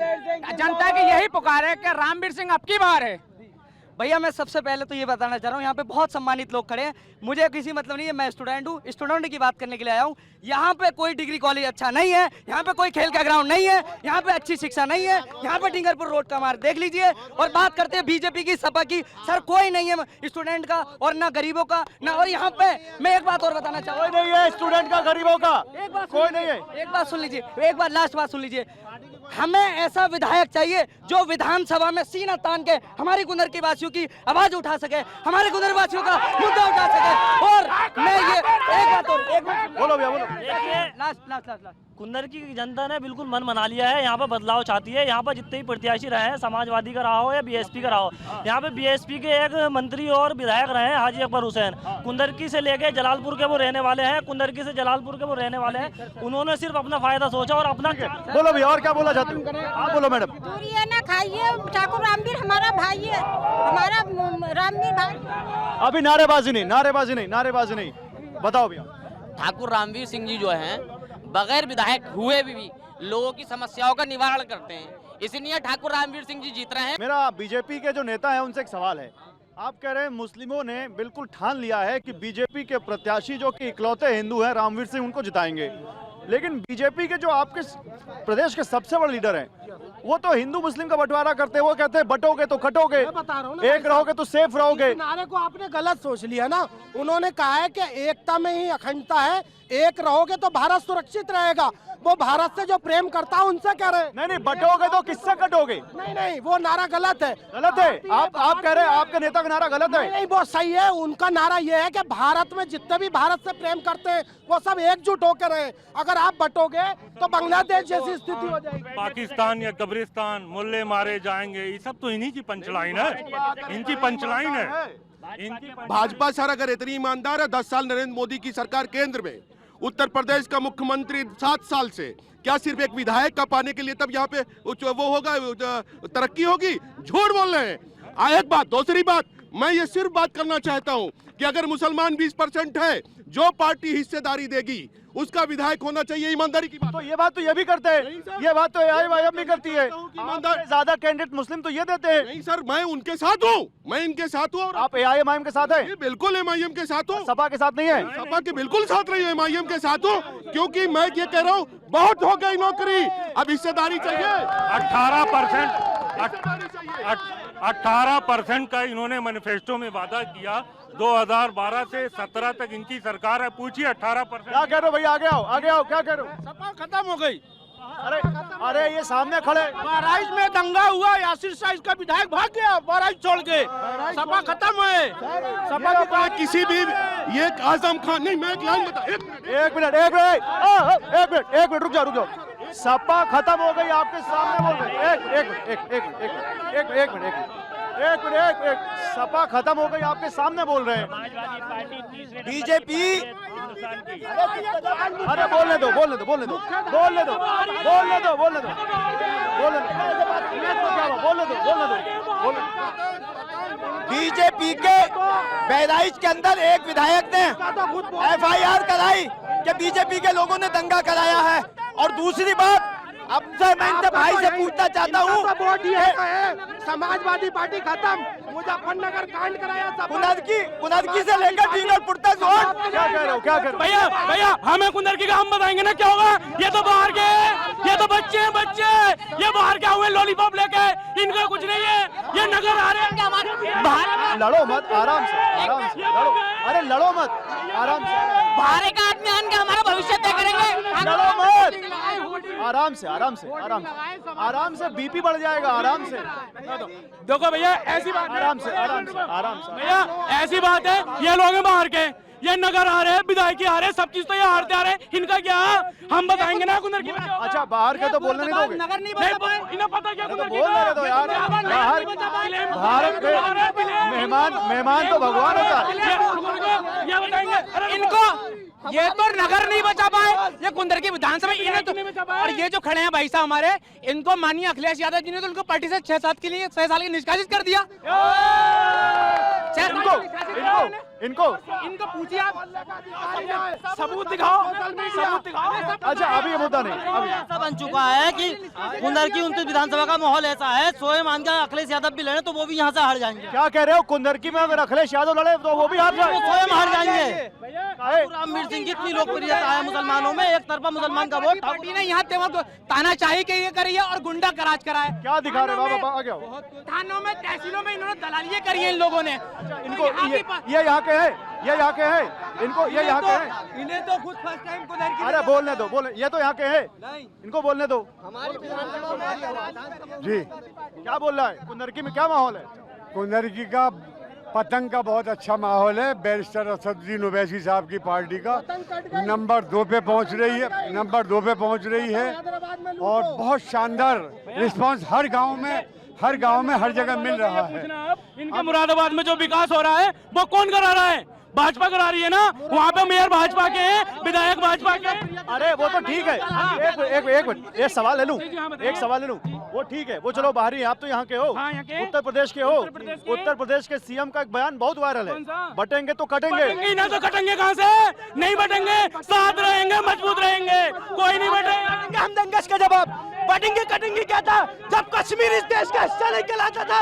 जनता की यही पुकार है कि रामवीर सिंह अब की बार है। भैया मैं सबसे पहले तो ये बताना चाह रहा हूँ, यहाँ पे बहुत सम्मानित लोग खड़े हैं, मुझे किसी मतलब नहीं है, मैं स्टूडेंट हूँ, स्टूडेंट की बात करने के लिए आया हूँ। यहाँ पे कोई डिग्री कॉलेज अच्छा नहीं है, यहाँ पे कोई खेल का ग्राउंड नहीं है, यहाँ पे अच्छी शिक्षा नहीं है, यहाँ पे टिंगरपुर रोड का मार्ग देख लीजिए। और बात करते हैं बीजेपी की, सपा की, सर कोई नहीं है स्टूडेंट का और ना गरीबों का ना। और यहाँ पे मैं एक बात और बताना चाहूँ, कोई नहीं है स्टूडेंट का, गरीबों का एक बात कोई नहीं है। एक बात सुन लीजिए, एक बार लास्ट बात सुन लीजिए। हमें ऐसा विधायक चाहिए जो विधानसभा में सीना तान के हमारी कुंदर की वासियों की आवाज उठा सके, हमारे कुंदर वासियों का मुद्दा उठा सके। और मैं ये एक बात और बोलो भैया बोलो। लास्ट कुंदर की जनता ने बिल्कुल मन बना लिया है, यहाँ पर बदलाव चाहती है। यहाँ पर जितने भी प्रत्याशी रहे हैं, समाजवादी का रहा हो या बीएसपी का रहा हो, यहाँ पे बीएसपी के एक मंत्री और विधायक रहे हैं हाजी अकबर हुसैन, कुंदरकी से लेके जलालपुर के वो रहने वाले हैं, कुंदरकी से जलालपुर के वो रहने वाले हैं। उन्होंने सिर्फ अपना फायदा सोचा और अपना। बोलो भैया, और क्या बोला चाहते हो? आप बोलो मैडम। दूरी है ना खाइए, ठाकुर रामवीर हमारा भाई है, हमारा रामवीर भाई। अभी नारेबाजी नहीं। बताओ भैया। ठाकुर रामवीर सिंह जी जो हैं बगैर विधायक हुए भी लोगों की समस्याओं का निवारण करते हैं, इसलिए ठाकुर रामवीर सिंह जी जीत रहे हैं। मेरा बीजेपी के जो नेता है उनसे एक सवाल है। आप कह रहे हैं मुस्लिमों ने बिल्कुल ठान लिया है कि बीजेपी के प्रत्याशी जो कि इकलौते हिंदू हैं रामवीर सिंह, उनको जिताएंगे, लेकिन बीजेपी के जो आपके प्रदेश के सबसे बड़े लीडर हैं वो तो हिंदू मुस्लिम का बंटवारा करते हैं। वो कहते हैं बटोगे तो कटोगे, एक रहोगे तो सेफ रहोगे। नारे को आपने गलत सोच लिया ना। उन्होंने कहा है कि एकता में ही अखंडता है, एक रहोगे तो भारत सुरक्षित रहेगा। वो भारत से जो प्रेम करता है उनसे कह रहे हैं। नहीं, बटोगे तो किससे कटोगे? नहीं, वो नारा गलत है। गलत है? आप कह रहे हैं आपके नेता का नारा गलत है? नहीं, वो सही है। उनका नारा ये है कि भारत में जितने भी भारत से प्रेम करते हैं वो सब एकजुट होकर रहे। अगर आप बटोगे तो बांग्लादेश जैसी स्थिति हो जाएगी। पाकिस्तान या कब्रिस्तान, मुल्ले मारे जाएंगे, ये सब तो इन्हीं की पंचलाइन है, इनकी पंचलाइन है। भाजपा सर अगर इतनी ईमानदार है, 10 साल नरेंद्र मोदी की सरकार केंद्र में, उत्तर प्रदेश का मुख्यमंत्री 7 साल से, क्या सिर्फ एक विधायक का पाने के लिए तब यहाँ पे वो होगा, तरक्की होगी? झूठ बोल रहे हैं। एक बात, दूसरी बात, मैं ये सिर्फ बात करना चाहता हूँ कि अगर मुसलमान 20% है, जो पार्टी हिस्सेदारी देगी उसका विधायक होना चाहिए। ईमानदारी की बात। तो ये बात तो ये भी करते हैं, ये बात तो एआईवाईएम भी करती है। ज्यादा कैंडिडेट मुस्लिम तो ये देते हैं। नहीं सर, मैं उनके साथ हूँ, मैं इनके साथ हूँ। आप एआईएम के साथ हैं? बिल्कुल एमआईएम के साथ हूँ। सपा के साथ नहीं है? सपा के बिल्कुल साथ रही है, एमआईएम के साथ हूँ, क्योंकि मैं ये कह रहा हूँ बहुत हो गई नौकरी, अब हिस्सेदारी चाहिए। 18% का इन्होंने मैनिफेस्टो में वादा किया। 2012 से 17 तक इनकी सरकार है, पूछिए 18%। क्या कह रहे हो भैया? आगे आओ, क्या कह रहे हो? सपा खत्म हो गई। अरे ये सामने खड़े। बहराइच में दंगा हुआ, यासिर शाह इसका विधायक भाग गया बहराइच छोड़ के। सपा खत्म है। सपा के पास किसी भी ये आजम खान नहीं। मैं एक लाइन बता, एक मिनट रुक जाओ। सपा खत्म हो गई आपके सामने बोल रहे हैं। एक मिनट, सपा खत्म हो गई आपके सामने बोल रहे हैं। बीजेपी, अरे बोलने दो। बीजेपी के बहराइच के अंदर एक विधायक ने एफआईआर कराई कि बीजेपी के लोगों ने दंगा कराया है। और दूसरी बात, अब से मैं इनसे भाई से पूछना चाहता हूँ, समाजवादी पार्टी खत्म, मुजफ्फरनगर कांड कराया, कुंदरकी से लेकर टिंगरपुर तक। क्या कह रहे हो? भैया हमें कुंदरकी का हम बताएंगे ना क्या होगा। ये तो बाहर के, ये तो बच्चे, ये बाहर के हुए लॉलीपॉप लेके, इनका कुछ नहीं है। ये नगर आ रहे हैं, लड़ो मत, आराम से लड़ो। अरे लड़ो मत, आराम से। बाहर का आदमी आन के हमारा भविष्य तय करेंगे। लड़ो मत, आराम से आराम से आराम से आराम से, बीपी बढ़ जाएगा, आराम से। देखो भैया ऐसी बात आराम से आराम से आराम से। भैया ऐसी बात है, ये लोग हैं बाहर के, ये नगर आ रहे हैं, विधायक आ रहे हैं, सब चीज तो ये हारते आ रहे हैं, इनका क्या हम बताएंगे ना कुंदर की। अच्छा बाहर के तो बोलने नहीं दोगे? नगर नहीं इन्हें पता क्या कुंदर की बोलने दो यार। बाहर भारत के मेहमान तो भगवान होता है। ये बताएंगे इनको, ये तो नगर नहीं बचा पाए, ये कुंदर की विधानसभा इन्हें तो। और ये जो खड़े हैं भाई साहब हमारे, इनको माननीय अखिलेश यादव जी ने तो उनको पार्टी से 6 साल के निष्कासित कर दिया। इनको पूछिए आप, सबूत दिखाओ, सबूत दिखाओ। अच्छा अभी ये मुद्दा नहीं, अभी ऐसा बन चुका है कि कुंदर की 29 विधानसभा का माहौल ऐसा है, स्वयं मान के अखिलेश यादव भी लड़े तो वो भी यहाँ से हार जाएंगे। क्या कह रहे हो? कुंदरकी में अगर अखिलेश यादव लड़े तो वो भी हार जाए, स्वयं हार जाएंगे। रामवीर सिंह की इतनी लोकप्रियता है मुसलमानों में, एक तरफा मुसलमान का वोट। पार्टी ने यहाँ तानाशाही के ये करी है और गुंडा कराज करा है। क्या दिखा रहे बाबा, आ गया थानों में, तहसीलों में इन्होंने दलालियाँ करी है इन लोगों ने। इनको ये यहाँ के है, ये यहाँ के है, इनको ये यहाँ के है। इन्हें तो खुद फर्स्ट टाइम कुंदर की। अरे बोलने दो, बोले, ये तो यहाँ के है, इनको बोलने दो। जी क्या बोल रहा है? कुंदरकी में क्या माहौल है? कुंदरकी का पतंग का बहुत अच्छा माहौल है। बैरिस्टर असदुद्दीन ओवैसी साहब की पार्टी का नंबर 2 पे पहुंच रही है, नंबर 2 पे पहुंच रही है और बहुत शानदार रिस्पांस हर गांव में हर जगह मिल रहा है। इनके मुरादाबाद में जो विकास हो रहा है वो कौन करा रहा है? भाजपा करा रही है ना, वहाँ पे मेयर भाजपा के हैं, विधायक भाजपा के। अरे वो तो ठीक है, एक सवाल ले लूं, एक सवाल ले लूं, वो ठीक है, वो चलो बाहरी, आप तो यहाँ के हो, उत्तर प्रदेश के हो। उत्तर प्रदेश के सीएम का एक बयान बहुत वायरल है, बटेंगे तो कटेंगे। ना तो कटेंगे कहाँ से? नहीं बटेंगे, साथ रहेंगे, मजबूत रहेंगे, कोई नहीं बटेंगे। हम दंगस का जवाब बटेंगे कटेंगे क्या था? जब कश्मीर इस देश का हिस्सा नहीं कहलाता था,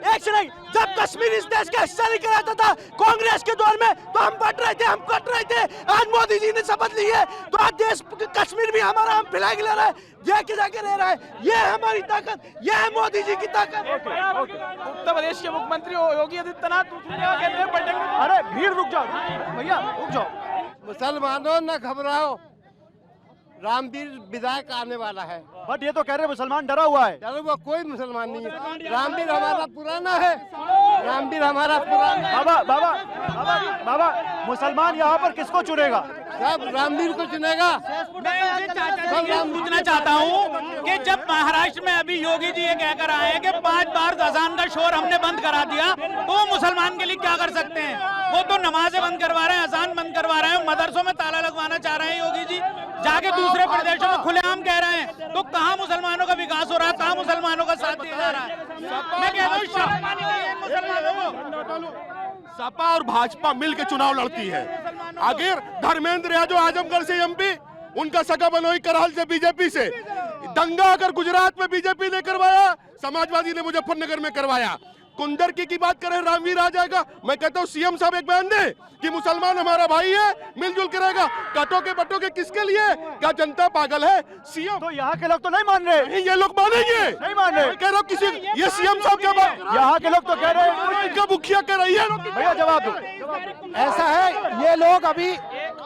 एक से नहीं, जब कश्मीर इस देश का हिस्सा नहीं कहलाता था कांग्रेस के दौर में, तो हम बट रहे थे, हम कट रहे थे। आज मोदी जी ने शपथ ली है तो आज देश कश्मीर भी हमारा, हम फ्लैग ले रहा है, जाके जाके रह रहा है। ये है हमारी ताकत, ये है मोदी जी की ताकत। उत्तर प्रदेश के मुख्यमंत्री योगी आदित्यनाथ दूसरी जगह कहते हैं बटेंगे। अरे भीड़, रुक जाओ भैया, रुक जाओ। मुसलमानों न घबराओ, रामवीर विधायक आने वाला है। बट ये तो कह रहे मुसलमान डरा हुआ है। डरा हुआ कोई मुसलमान नहीं है, रामवीर हमारा पुराना है, रामवीर हमारा पुराना। बाबा मुसलमान यहाँ पर किसको चुनेगा? सब रामवीर को चुनेगा। मैं पूछना चाहता हूँ कि जब महाराष्ट्र में अभी योगी जी ये कहकर आए हैं कि 5 बार अजान का शोर हमने बंद करा दिया, तो वो मुसलमान के लिए क्या कर सकते हैं? वो तो नमाजें बंद करवा रहे हैं, अजान बंद करवा रहे हैं, मदरसों में ताला लगवाना चाह रहे हैं योगी जी, जाके दूसरे प्रदेशों में खुलेआम कह रहे हैं। तो कहाँ मुसलमानों का विकास हो रहा है, कहाँ मुसलमानों का साथ दिया जा रहा है? मैं कह रहा हूँ मुसलमानों को। सपा और भाजपा मिलकर चुनाव लड़ती है। आखिर धर्मेंद्र यादव आजमगढ़ से एमपी, उनका सगा बनोई करहल से बीजेपी से। दंगा अगर गुजरात में बीजेपी ने करवाया, समाजवादी ने मुजफ्फरनगर में करवाया। कुंदरकी की बात करें, रामवीर आ जाएगा। मैं कहता हूँ सीएम साहब एक बयान दें कि मुसलमान हमारा भाई है, मिलजुल के रहेगा। कटोगे बटोगे किसके लिए? क्या जनता पागल है? सीएम तो यहाँ के लोग तो नहीं मान रहे। नहीं, ये लोग मानेंगे, नहीं मान रहे। कह रहा हूँ किसी, ये सीएम साहब क्या बात, यहाँ के लोग तो कह रहे हैं इनका मुखिया कह रही है। भैया जवाब दो। ऐसा है, ये लोग अभी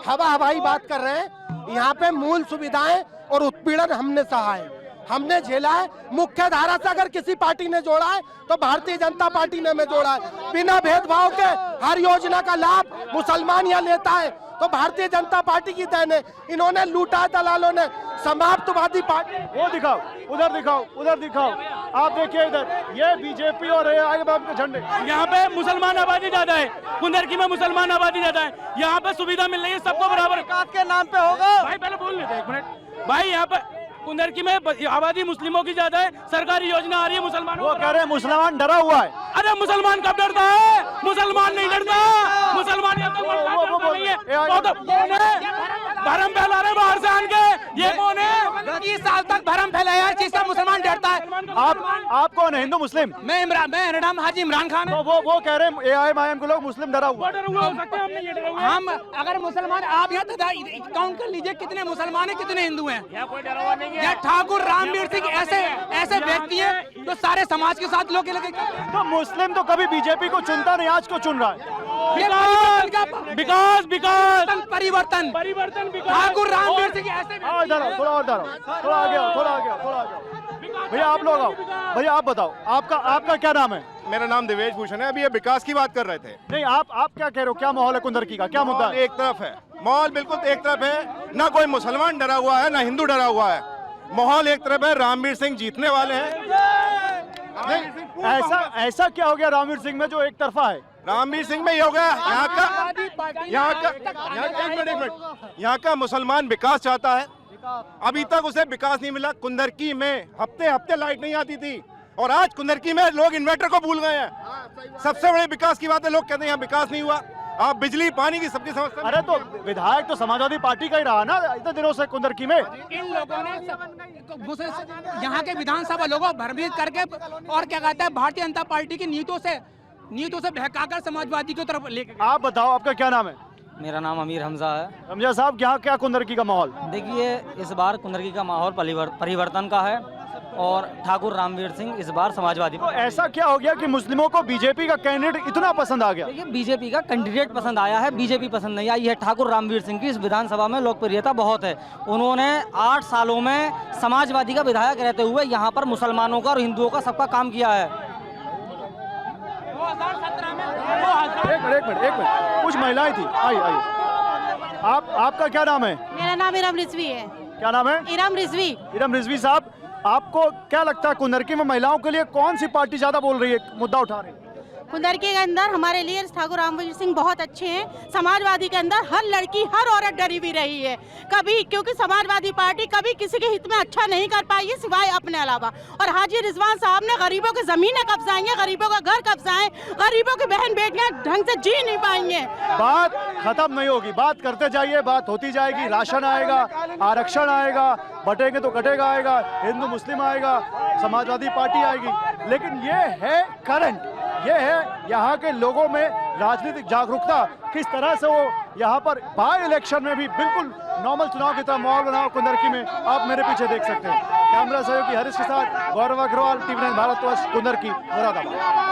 हवाई बात कर रहे हैं। यहाँ पे मूल सुविधाएं और उत्पीड़न हमने सहा है, हमने झेला है। मुख्य धारा से अगर किसी पार्टी ने जोड़ा है तो भारतीय जनता पार्टी ने हमें जोड़ा है। बिना भेदभाव के हर योजना का लाभ मुसलमान यहाँ लेता है, तो भारतीय जनता पार्टी की देन है। इन्होंने लूटा है दलालों ने, समाप्तवादी पार्टी। वो दिखाओ, उधर दिखाओ, उधर दिखाओ। आप देखिए इधर, ये बीजेपी और आगे के झंडे। यहाँ पे मुसलमान आबादी ज्यादा है, कुंदरकी में मुसलमान आबादी ज्यादा है। यहाँ पे सुविधा मिल रही है सबको बराबर। के नाम पे होगा भाई, पहले बोल लेते एक मिनट। भाई यहाँ पे कुंदरकी में आबादी मुस्लिमों की ज्यादा है, सरकारी योजना आ रही है मुसलमानों। वो कह रहे हैं मुसलमान डरा हुआ है। अरे मुसलमान कब डरता है? मुसलमान नहीं डरता, मुसलमान नहीं है। भरम फैला रहे बाहर से आन के, ये कौन है? 30 साल तक भरम फैलाया है, जिससे मुसलमान डरता है। आप कौन है, हिंदू मुस्लिम? मैं मेरा नाम हाजी इमरान खान है। तो वो कह रहे हैं AIM के लोग मुस्लिम डरा हुआ हम अगर मुसलमान, आप यहाँ काउंट कर लीजिए कितने मुसलमान हैं कितने हिंदू हैं। यह ठाकुर रामवीर सिंह ऐसे व्यक्ति हैं जो सारे समाज के साथ लोग लगे। तो मुस्लिम तो कभी बीजेपी को चुनता नहीं, आज को चुन रहा है। विकास परिवर्तन ठाकुर रामवीर सिंह ऐसे इधर आओ, थोड़ा आगे आओ। भैया आप लोग आओ, भैया आप बताओ, आपका क्या नाम है? मेरा नाम देवेश भूषण है। अभी ये विकास की बात कर रहे थे। नहीं, आप क्या कह रहे हो, क्या माहौल है कुंदरकी का, क्या मुद्दा है? एक तरफ है माहौल, बिल्कुल एक तरफ है, ना कोई मुसलमान डरा हुआ है ना हिंदू डरा हुआ है। माहौल एक तरफ है, रामवीर सिंह जीतने वाले हैं। ऐसा क्या हो गया रामवीर सिंह में जो एक तरफा है? रामवीर सिंह में ये हो गया, यहाँ का मुसलमान विकास चाहता है। अभी तक उसे विकास नहीं मिला। कुंदरकी में हफ्ते लाइट नहीं आती थी और आज कुंदरकी में लोग इन्वर्टर को भूल गए हैं। सबसे बड़े विकास की बात है, लोग कहते हैं यहाँ विकास नहीं हुआ। आप बिजली पानी की सबकी समस्या। अरे तो विधायक तो समाजवादी पार्टी का ही रहा ना इतने दिनों से कुंदरकी में। इन लोगों ने यहाँ के विधानसभा लोगों भ्रमित करके और क्या कहता है भारतीय जनता पार्टी की नीतियों से बहकाकर समाजवादी की तरफ लेकर। आप बताओ, आपका क्या नाम है? मेरा नाम अमीर हमजा है। हमजा साहब, यहाँ क्या कुंदरकी का माहौल? देखिए, इस बार कुंदरकी का माहौल परिवर्तन का है और ठाकुर रामवीर सिंह इस बार समाजवादी। तो ऐसा क्या हो गया कि मुस्लिमों को बीजेपी का कैंडिडेट इतना पसंद आ गया? देखिए, बीजेपी का कैंडिडेट पसंद आया है, बीजेपी पसंद नहीं आई है। ठाकुर रामवीर सिंह की इस विधानसभा में लोकप्रियता बहुत है। उन्होंने 8 सालों में समाजवादी का विधायक रहते हुए यहाँ पर मुसलमानों का और हिंदुओं का सबका काम किया है। एक मिनट, कुछ महिलाएं थी, आइए। आपका क्या नाम है? मेरा नाम इरम रिजवी है। क्या नाम है? इरम रिजवी साहब, आपको क्या लगता है कुंदरकी में महिलाओं के लिए कौन सी पार्टी ज्यादा बोल रही है, मुद्दा उठा रही है? कुंदरकी के अंदर हमारे लिए ठाकुर रामवीर सिंह बहुत अच्छे हैं। समाजवादी के अंदर हर लड़की हर औरत डरी हुई रही है कभी, क्योंकि समाजवादी पार्टी कभी किसी के हित में अच्छा नहीं कर पाई है सिवाय अपने अलावा। और हाजी रिजवान साहब ने गरीबों की जमीनें कब्जाएंगे, गरीबों का घर कब्जाएं, गरीबों की बहन बेटियां ढंग से जी नहीं पाएंगे। बात खत्म नहीं होगी, बात करते जाइए, बात होती जाएगी। राशन आएगा, आरक्षण आएगा, बटेंगे तो कटेगा आएगा, हिंदू मुस्लिम आएगा, समाजवादी पार्टी आएगी। लेकिन ये है करंट, ये है यहाँ के लोगों में राजनीतिक जागरूकता, किस तरह से वो यहाँ पर बाय इलेक्शन में भी बिल्कुल नॉर्मल चुनाव की तरह माहौल बना कुंदरकी में। आप मेरे पीछे देख सकते हैं। कैमरा सहयोगी हरीश के साथ गौरव अग्रवाल, TV9 भारतवर्ष, कुंदरकी, मुरादाबाद।